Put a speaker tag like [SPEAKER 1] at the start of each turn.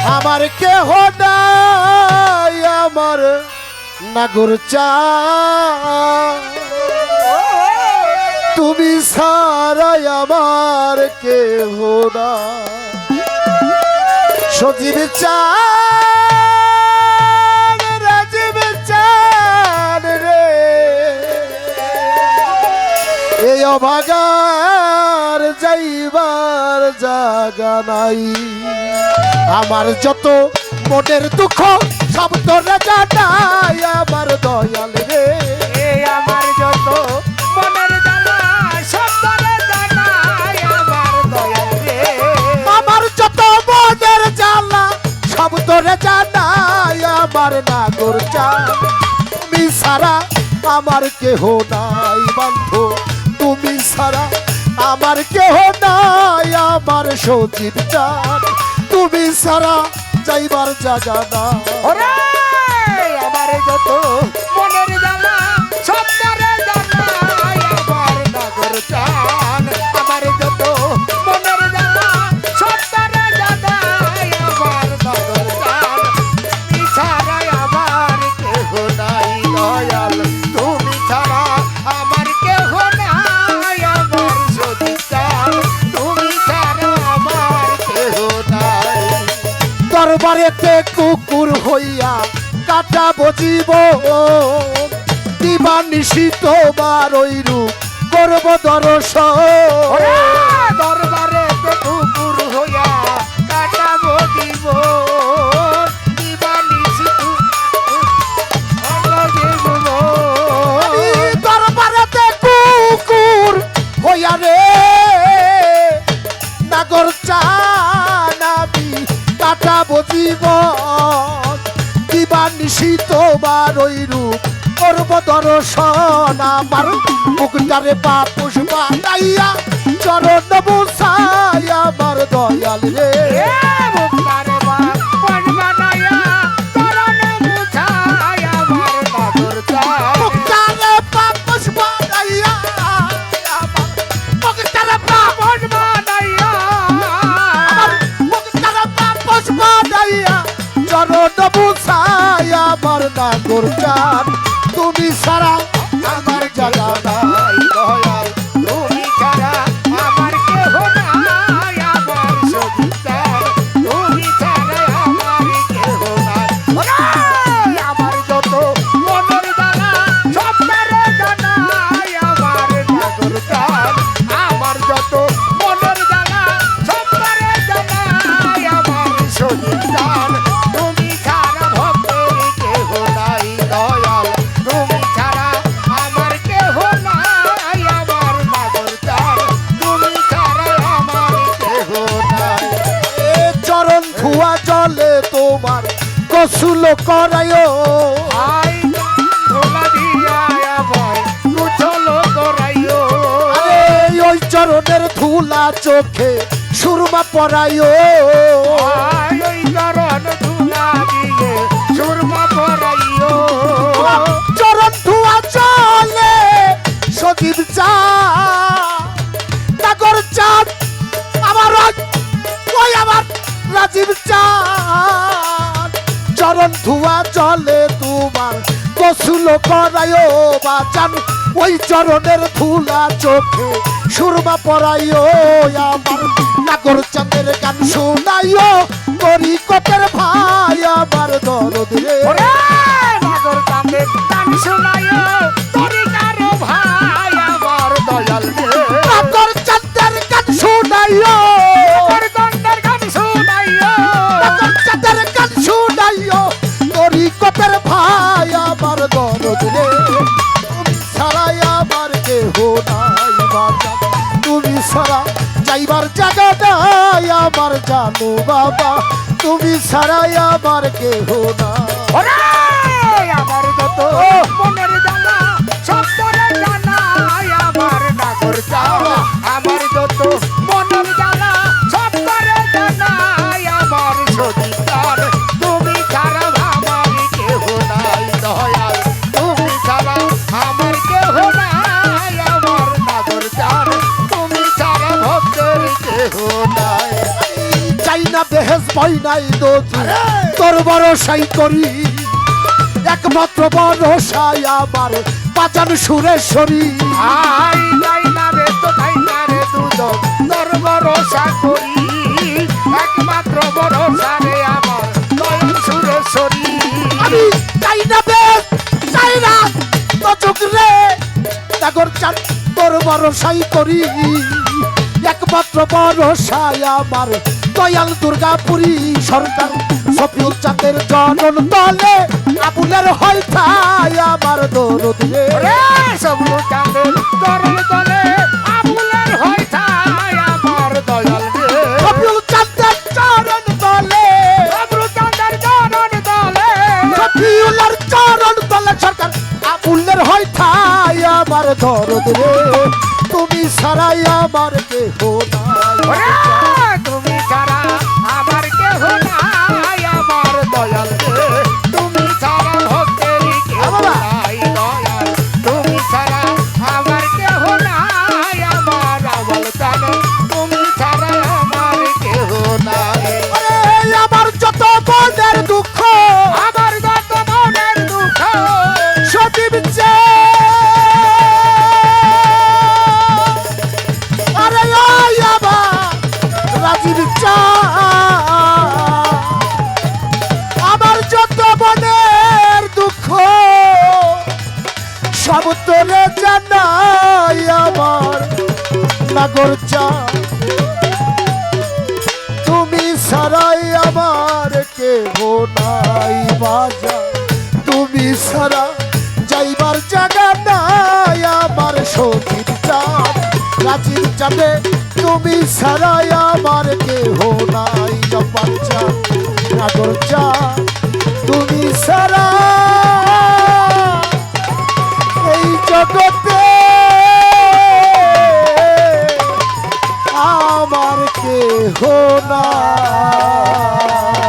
[SPEAKER 1] আমার কেহ নাই আমার নাগর চা তুমি সারাই আমার কেহ না সজীব চা রাজীব চান রে এই অভাগার যাইবার জাগা নাই আমার যত মনের দুঃখ সব তোরা জানাই আমার দয়াল রে
[SPEAKER 2] আমার যত মনের জ্বালা সব তোরে জানাই আমার দয়াল রে
[SPEAKER 1] আমার যত মনের জ্বালা সব তোরে জানাই আমার নাগর চাঁদ তুমি সারা আমার কেহ নাই বন্ধু তুমি সারা আমার কেহ নাই আমার সজীব চাঁদ তুমি সারা যাইবার জায়গা না
[SPEAKER 2] ওরে আমার যত মনের জ্বালা সব তোরে জানাই আমার নাগর চাঁদ আমার যত মনের জ্বালা সব তোরে জানাই আমার নাগর চাঁদ তুমি ছাড়া আমার কেহ নাই দয়াল তুমি ছাড়া আমার কেহ নাই আমার সজীব চাঁদ তুমি ছাড়া আমার কেহ নাই
[SPEAKER 1] দরবারেতে কুকুর হইয়া কাটা বজিব দিবা নিশিত বার ওই রূপ করব দর্শন
[SPEAKER 2] দরবারে কুকুর হইয়া কাটাবো দিব
[SPEAKER 1] দরবারেতে কুকুর হইয়া রে নাগর চানাবি কাটা বজিব দিবা নিশিত বার ওই রূপ করব দর্শন আমার মুখটারে বাপুস বানাইয়া চরণ বুসাই আমার দয়াল রে
[SPEAKER 2] মুক্তারে বাপন বানাইয়া চরণ বুঝাই আমার নাগর চাঁদ
[SPEAKER 1] মুখটারে বাপুস বানাইয়া মুখটারে
[SPEAKER 2] বাপন বানাইয়া
[SPEAKER 1] মুখটারে বাপুস বানাইয়া চরণ বুসাই আমার নাগর চাঁদ তুমি সারা আমার জায়গা নাই দয়াল
[SPEAKER 2] তুমি ছাড়া আমার কেহ নাই আমার সজীব চাঁদ তুমি ছাড়া আমার কেহ নাই আমার যত মনের জ্বালা সব তারে জানাই আমার নাগর চাঁদ আমার যত মনের জ্বালা সব তারে জানাই আমার সজীব চাঁদ তুমি ছাড়া ভক্তের কেহ নাই দয়াল তুমি ছাড়া আমার কেহ নাই আমার নাগর চাঁদ তুমি ছাড়া আমার কেহ নাই
[SPEAKER 1] এ চরণ ধোয়া জলে তোমার গোসল করায়ও
[SPEAKER 2] আই ধোলা দিয়া আমার কুচল করাইও
[SPEAKER 1] আরে ওই চরণের ধুলা চোখে সুরমা পরায়ও
[SPEAKER 2] আই ওই চরণ ধুলা দিয়ে সুরমা পরাইও
[SPEAKER 1] চরণ ধোয়া জলে সজীব চাঁদ নাগর চাঁদ আমার ওই আমার রাজীব চাঁদ চরণ ধোয়া জলে তোমার গোসল করায়ও বাজান ওই চরণের ধুলা চোখে সুরমা পরাইও আমার নাগর চাঁদের গান শোনাইও করি কতের ভাই আমার দরদ রে
[SPEAKER 2] ওরে নাগর চাঁদের গান শোনাইও তোরি কারো ভাই আমার দয়াল রে
[SPEAKER 1] নাগর চাঁদের গান শোনাইও
[SPEAKER 2] নাগর চাঁদের গান শোনাইও
[SPEAKER 1] নাগর চাঁদের গান শোনাইও করি কতের ভাই আমার দরদ রে তুমি ছাড়াই আমার কেহ নাই বাজান তুমি ছাড়া যাইবার জায়গা নাই আমার জানো বাবা তুমি ছাড়াই আমার কেহ নাই
[SPEAKER 2] ওরে আমার যত মনের জ্বালা সব তোরে জানাই আমার নাগর চাঁদ আমার যত মনের জ্বালা সব তোরে জানাই আমার সজীব চাঁদ তুমি ছাড়া আমার কেহ নাই দয়াল তুমি ছাড়া আমার কেহ নাই আমার নাগর চাঁদ তুমি ছাড়া ভক্তের কেহ নাই
[SPEAKER 1] চাই না বেহেস আজ ভয় নাই দোষ তোর ভরসাই করি একমাত্র ভরসাই আমার বাজান সুরেশ্বরী
[SPEAKER 2] আই তাই না রে তো তাই না রে দুজন তোর ভরসা করি একমাত্র ভরসা রে আমার দয়াল সুরেশ্বরী
[SPEAKER 1] আমি চাই না বেশ চাই না তো চোখ রে নাগর চান তোর ভরসাই করি একমাত্র ভরসাই আমার দয়াল দুর্গাপুরী সরকার সফিউল চাঁদের জনন তলে আবুলের হয় ঠাই আমার দরদ রে
[SPEAKER 2] রে সবলু চাঁদের তরল তলে আবুলের হয় ঠাই আমার দয়াল রে
[SPEAKER 1] সফিউল চাঁদের চরণ তলে
[SPEAKER 2] সবলু চাঁদের চরণ তলে
[SPEAKER 1] সফিউলের চরণ তলে সরকার আবুলের হয় ঠাই আমার দরদ রে তুমি সারাই আমার কেহ নাই
[SPEAKER 2] ওরে তুমি ছাড়া আমার কেহ নাই আমার দয়াল রে তুমি ছাড়া ভক্তের কেহ নাই দয়াল তুমি ছাড়া আমার কেহ নাই আমার আবল জানে তুমি ছাড়া আমার কেহ নাই
[SPEAKER 1] ওরে আমার যত মনের দুঃখ
[SPEAKER 2] আমার যত মনের দুঃখ
[SPEAKER 1] সজীব চে আরে ওই আমার রাজীব চা আমার যত মনের দুঃখ সব তোরে জানাই আমার নাগর চা তুমি সারাই আমার কেহ নাই বাজা তুমি সারা যাইবার জায়গা নাই আমার সতীর চাঁদ রাজীব চাঁদে তুমি সারাই আমার কেহ নাই বাচ্চা নাগর চা তুমি সারা এই জগতে আমার কেহ নাই